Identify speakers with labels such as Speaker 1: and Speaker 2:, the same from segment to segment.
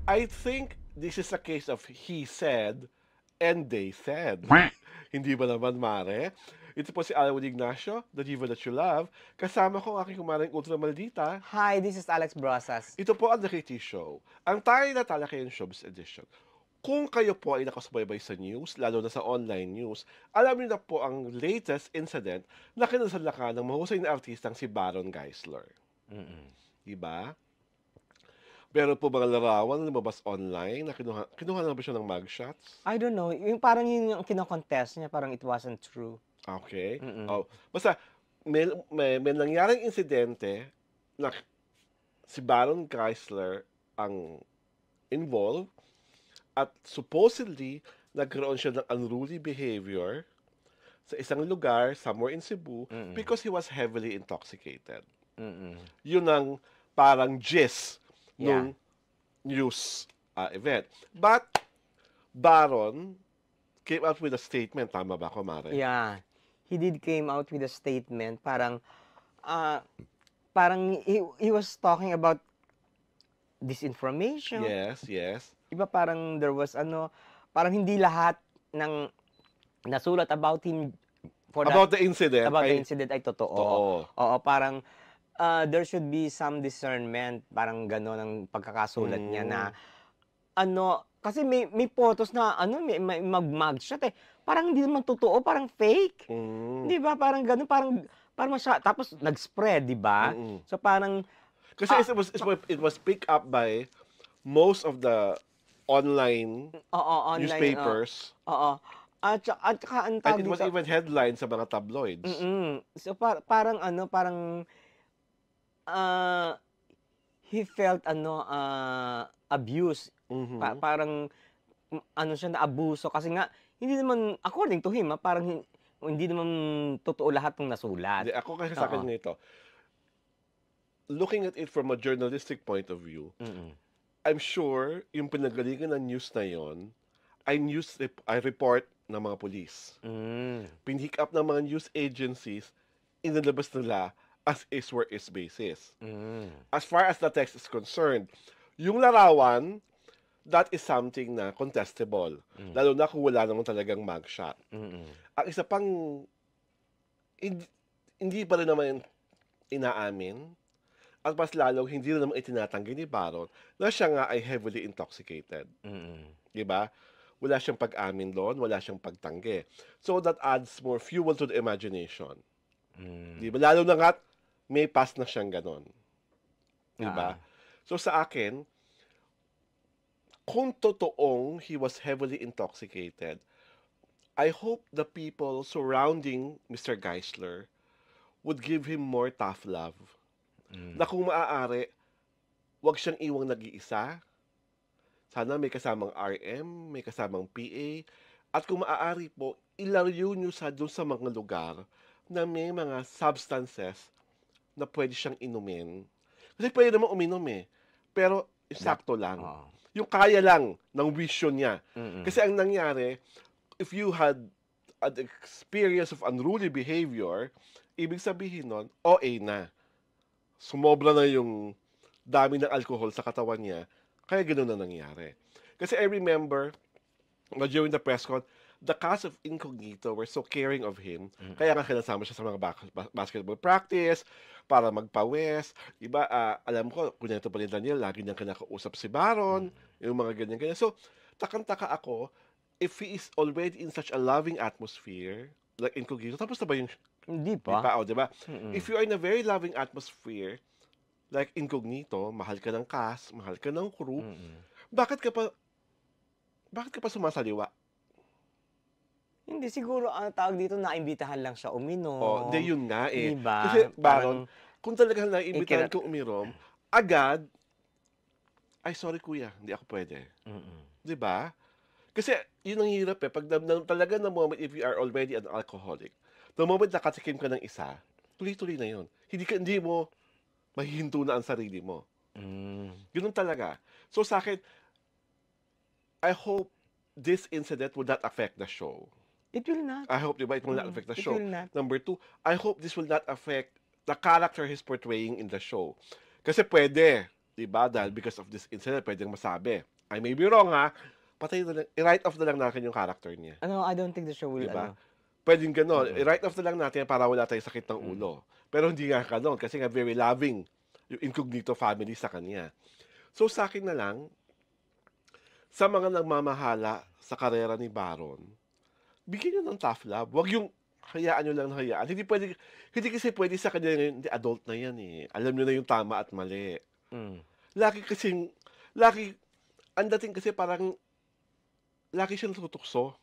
Speaker 1: I think this is a case of he said and they said. Hindi ba naman, Mare? Ito po si Alwin Ignacio, the diva that you love. Kasama ko ang aking kumaring ultra maldita.
Speaker 2: Hi, this is Alex Brosas.
Speaker 1: Ito po ang The KT Show, ang tayo na talakayan Showbiz Edition. Kung kayo po ay nakasubaybay sa news, lalo na sa online news, alam niyo na po ang latest incident na kinasalaka ng mahusay na artistang si Baron Geisler. Diba? Pero po mga larawan na lumabas online na kinuha na ba siya ng mugshots?
Speaker 2: I don't know, yung parang yun yung kinocontest niya, parang it wasn't true.
Speaker 1: Okay. Oh, basta may nangyaring insidente na si Baron Geisler ang involved at supposedly nagkaroon siya ng unruly behavior sa isang lugar somewhere in Cebu because he was heavily intoxicated. Yun ang parang gist nung news event. But Baron came out with a statement, tama ba ako, Mare?
Speaker 2: Yeah. He did came out with a statement, parang he was talking about disinformation.
Speaker 1: Yes, yes.
Speaker 2: Iba parang there was parang hindi lahat ng nasulat about him
Speaker 1: About the incident
Speaker 2: ay totoo. Oo, parang there should be some discernment, parang gano'n ang pagkakasulat niya na kasi may photos na may mugshot eh. Parang hindi naman totoo, parang fake. 'Di ba? Parang gano'n, parang tapos nag-spread, 'di ba? So parang
Speaker 1: kasi it was picked up by most of the online newspapers.
Speaker 2: At saka ang
Speaker 1: And
Speaker 2: tawag
Speaker 1: it was
Speaker 2: dito,
Speaker 1: even headlines sa mga tabloids.
Speaker 2: So parang he felt abuse. Parang siya na abuso kasi nga hindi naman according to him, parang hindi naman totoo lahat ng nasulat.
Speaker 1: Hindi, ako kasi sa akin nito, looking at it from a journalistic point of view, I'm sure yung pinagalingan ng news na yon ay report ng mga police. Pinick up ng mga news agencies, inilabas nila as is where is basis. As far as the text is concerned, yung larawan, that is something na contestable. Lalo na kung wala naman talagang mugshot. Ang isa pang, hindi pa rin naman inaamin, at mas lalong hindi rin naman itinatanggi ni Baron na siya nga ay heavily intoxicated. Diba? Wala siyang pag-amin doon, wala siyang pagtanggi. So that adds more fuel to the imagination. Diba? Lalo na nga, may past na siyang ganon. Diba? So sa akin, kung totoong he was heavily intoxicated, I hope the people surrounding Mr. Geisler would give him more tough love. Na kung maaari, wag siyang iwang nag-iisa. Sana may kasamang RM, may kasamang PA. At kung maaari po, ilarayo nyo doon sa mga lugar na may mga substances na pwede siyang inumin. Kasi pwede naman uminom eh. Pero sakto lang. Yung kaya lang ng vision niya. Kasi ang nangyari, if you had an experience of unruly behavior, ibig sabihin nun, OA na. Sumobra na yung dami ng alcohol sa katawan niya, kaya gano'n na nangyari. Kasi I remember, during the press con, the cast of Incognito were so caring of him, kaya nga kinasama siya sa mga basketball practice, para magpawes. Diba, alam ko, kunento pa ni Daniel, lagi niyang kinakausap si Baron, yung mga ganyan-ganyan. So, takang-taka ako, if he is already in such a loving atmosphere, like Incognito, tapos na ba yung
Speaker 2: Hindi pa.
Speaker 1: diba? If you are in a very loving atmosphere, like Incognito, mahal ka ng cast, mahal ka ng crew, bakit ka pa sumasaliwa?
Speaker 2: Hindi, siguro ang tawag dito, naimbitahan lang siya uminom.
Speaker 1: Hindi, yun nga eh.
Speaker 2: Diba?
Speaker 1: Kasi, Baron, kung talagang naimbitahan ko uminom, agad, ay, sorry kuya, hindi ako pwede. Diba? Kasi, yun ang hirap eh. Pag talaga na moment, if you are already an alcoholic, the moment nakatikim ka ng isa, tuloy-tuloy na yun. Hindi mo mahihinto na ang sarili mo. Ganun talaga. So sa akin, I hope this incident will not affect the show.
Speaker 2: It will not.
Speaker 1: I hope, diba, it will not affect the show.
Speaker 2: It will not.
Speaker 1: Number 2, I hope this will not affect the character he's portraying in the show. Kasi pwede, diba, dahil because of this incident, pwedeng masabi, I may be wrong ha, patay na lang, i-write off na lang natin yung character niya.
Speaker 2: Ano, I don't think the show will,
Speaker 1: Diba?
Speaker 2: ano.
Speaker 1: Pwedeng gano'n, i-write off na lang natin para wala tayong sakit ng
Speaker 2: Mm.
Speaker 1: ulo. Pero hindi nga gano'n, kasi nga very loving yung Incognito family sa kanya. So sa akin na lang, sa mga nagmamahala sa karera ni Baron, bigyan nyo ng tough love. Huwag yung hayaan nyo lang na hayaan. Hindi kasi pwede sa kanya ngayon, hindi, adult na yan eh. Alam nyo na yung tama at mali.
Speaker 2: Mm.
Speaker 1: Lagi, ang dating kasi parang, lagi siyang tutukso.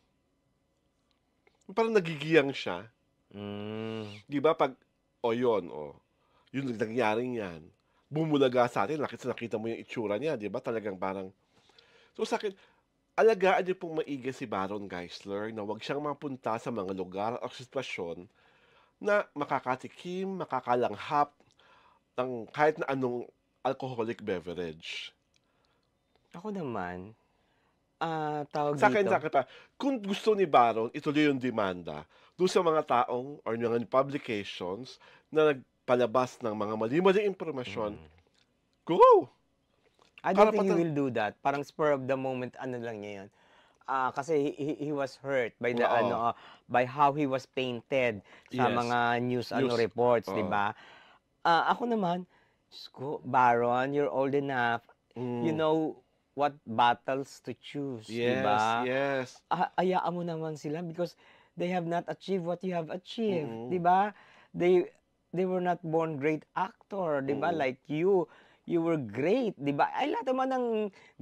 Speaker 1: Parang nagigiyang siya.
Speaker 2: Mm.
Speaker 1: Di ba pag, yun nangyaring yan. Bumulaga sa atin, nakita mo yung itsura niya, di ba? Talagang parang, so sa akin, alagaan niyo pong maigi si Baron Geisler na huwag siyang mapunta sa mga lugar o sitwasyon na makakatikim, makakalanghap ng kahit na anong alcoholic beverage.
Speaker 2: Ako naman, tawag
Speaker 1: Sa akin,
Speaker 2: dito.
Speaker 1: kung gusto ni Baron, ituloy yung demanda doon sa mga taong or mga publications na nagpalabas ng mga mali-mali impormasyon,
Speaker 2: Mm.
Speaker 1: go!
Speaker 2: I don't think he
Speaker 1: Karapatan.
Speaker 2: will do that. Parang spur of the moment, ano lang niya yun. Kasi he was hurt by the
Speaker 1: Oo.
Speaker 2: by how he was painted sa
Speaker 1: Yes.
Speaker 2: mga news
Speaker 1: News.
Speaker 2: reports, 'di
Speaker 1: Oo.
Speaker 2: ba? Ako naman, Diyos ko, Baron, you're old enough. You
Speaker 1: Mm.
Speaker 2: know what battles to choose, 'di
Speaker 1: Yes,
Speaker 2: ba?
Speaker 1: yes.
Speaker 2: Hayaan mo naman sila because they have not achieved what you have achieved, 'di
Speaker 1: Mm.
Speaker 2: ba? They were not born great actor, 'di ba?
Speaker 1: Mm.
Speaker 2: Like you were great, 'di ba? Ay lahat naman ng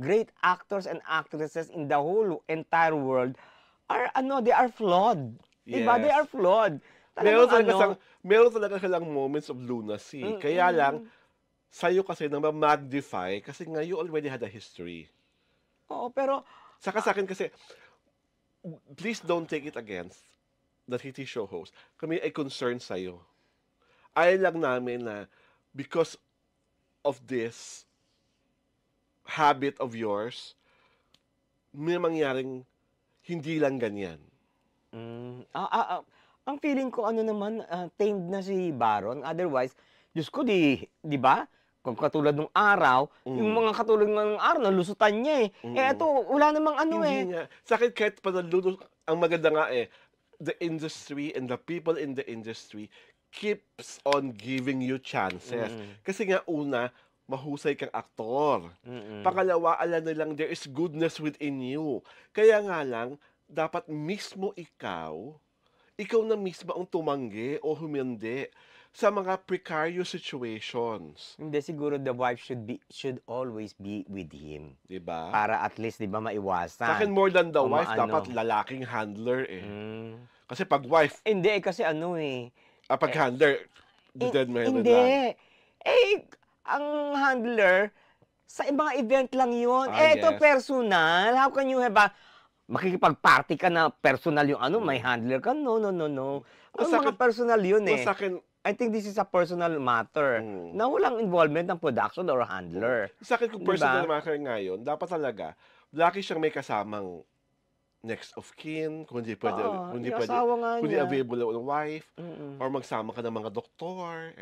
Speaker 2: great actors and actresses in the whole entire world are they are flawed. 'Di ba? They
Speaker 1: Yes.
Speaker 2: are flawed.
Speaker 1: Meron
Speaker 2: Talagang
Speaker 1: talaga meron talaga silang moments of lunacy. Kaya lang,
Speaker 2: mm.
Speaker 1: sa'yo kasi na ma-magnify kasi nga you already had a history.
Speaker 2: Oo, pero
Speaker 1: Saka sa akin kasi, please don't take it against the TV show host. Kami ay concerned sa'yo. Ayaw lang namin na because of this habit of yours, may mangyaring hindi lang ganyan.
Speaker 2: Ang feeling ko ano naman, tamed na si Baron. Otherwise, Diyos ko, 'di ba? Kung katulad nung araw, yung
Speaker 1: Mm.
Speaker 2: mga katulad ng araw, nalusutan niya eh.
Speaker 1: Mm.
Speaker 2: Eto, wala namang ano eh.
Speaker 1: Hindi nga. Sa akin kahit panalulus, ang maganda nga the industry and the people in the industry keeps on giving you chances.
Speaker 2: Mm.
Speaker 1: Kasi nga una, mahusay kang aktor.
Speaker 2: Mm.
Speaker 1: Pangalawa, alam nilang there is goodness within you. Kaya nga lang, dapat mismo ikaw na mismo ang tumanggi o humindi sa mga precarious situations.
Speaker 2: Hindi, siguro the wife should always be with him.
Speaker 1: 'Di ba?
Speaker 2: Para at least, 'di ba,
Speaker 1: Sa
Speaker 2: maiwasan.
Speaker 1: akin, more than the
Speaker 2: O
Speaker 1: wife,
Speaker 2: maano.
Speaker 1: dapat lalaking handler eh.
Speaker 2: Mm.
Speaker 1: Kasi pag wife,
Speaker 2: Hindi, kasi ano eh.
Speaker 1: pag handler, dead man lang.
Speaker 2: Hindi. Eh, ang handler, sa mga event lang yun. Ito
Speaker 1: Yes.
Speaker 2: personal. How can you have makikipag-party ka na personal yung may handler ka? No, no, no, no. Ang
Speaker 1: Sa
Speaker 2: mga
Speaker 1: akin,
Speaker 2: personal yun eh.
Speaker 1: sa akin,
Speaker 2: I think this is a personal matter na walang involvement ng production or handler.
Speaker 1: sa akin kung
Speaker 2: Di ba?
Speaker 1: personal matter ngayon, dapat talaga, laki siyang may kasamang next of kin, kung hindi pwede,
Speaker 2: Oo,
Speaker 1: kung hindi
Speaker 2: yung
Speaker 1: pwede,
Speaker 2: asawa nga
Speaker 1: kung hindi
Speaker 2: niya.
Speaker 1: available ng wife,
Speaker 2: Mm-mm.
Speaker 1: or magsama ka ng mga doktor,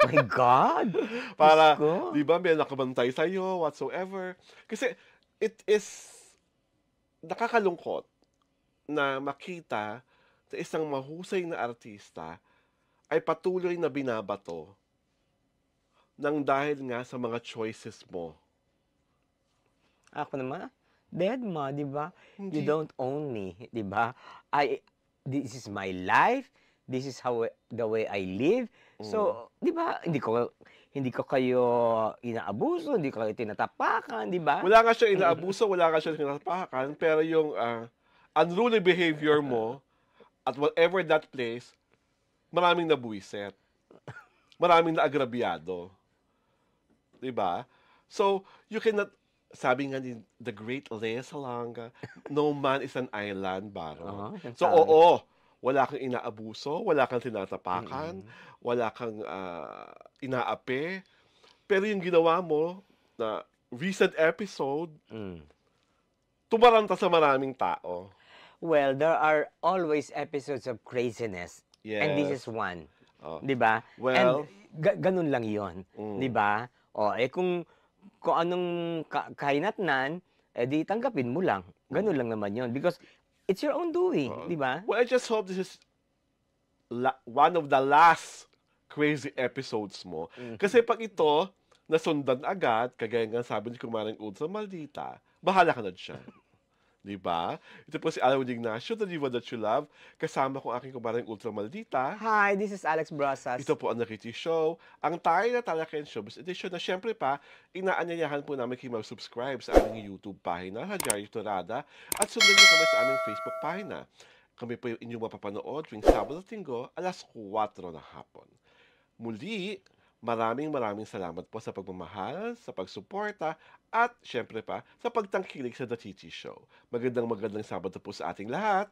Speaker 2: My God!
Speaker 1: para,
Speaker 2: Diyos ko.
Speaker 1: di ba, may nakabantay sa'yo, whatsoever. Kasi, it is nakakalungkot na makita sa isang mahusay na artista ay patuloy na binabato ng dahil nga sa mga choices mo.
Speaker 2: Ako naman, dead ma, di ba? You
Speaker 1: Hindi.
Speaker 2: don't own me, di ba? This is my life. This is the way I live. So, di ba? Hindi ko kayo inaabuso, hindi ko kayo tinatapakan, di ba?
Speaker 1: Wala nga siyang inaabuso, wala nga siyang tinapakan, pero yung unruly behavior mo at whatever that place, maraming nabuwiset. Maraming naagrabyado. Diba? So, you cannot, sabi nga ni the great Lea Salonga, no man is an island, Baron.
Speaker 2: Siyang
Speaker 1: So,
Speaker 2: sabi.
Speaker 1: oo, wala kang inaabuso, wala kang tinatapakan, wala kang inaapi. Pero yung ginawa mo na recent episode, tumaranta sa maraming tao.
Speaker 2: Well, there are always episodes of craziness. And this
Speaker 1: Yes.
Speaker 2: is one.
Speaker 1: Oh.
Speaker 2: 'Di ba?
Speaker 1: Well,
Speaker 2: And ganun lang 'yon, 'di ba? Kung kung anong kahinatnan, di tanggapin mo lang. Gano'n lang naman yun. Because it's your own doing, di ba?
Speaker 1: Well, I just hope this is one of the last crazy episodes mo. Kasi pag ito, nasundan agad, kagaya nga sabi ni Kumaring Ultra Maldita, bahala ka na dyan. Diba? Ito po si Alwin Ignacio, the diva that you love. Kasama ko aking Kumaring Ultra Maldita.
Speaker 2: Hi, this is Alex Brasas.
Speaker 1: Ito po ang Nakiti Show. Ang tayo na Talaken Showbiz Edition na syempre pa, inaanyayahan po namin kayo mag-subscribe sa aming YouTube pahina, Hadyari Torada, at sundan niyo kami sa aming Facebook pahina. Kami po yung inyong mapapanood tuwing Sabado at Linggo, alas 4 ng hapon. Muli, maraming salamat po sa pagmamahal, sa pagsuporta, at syempre pa, sa pagtangkilik sa The Titi Show. Magandang Sabado po sa ating lahat.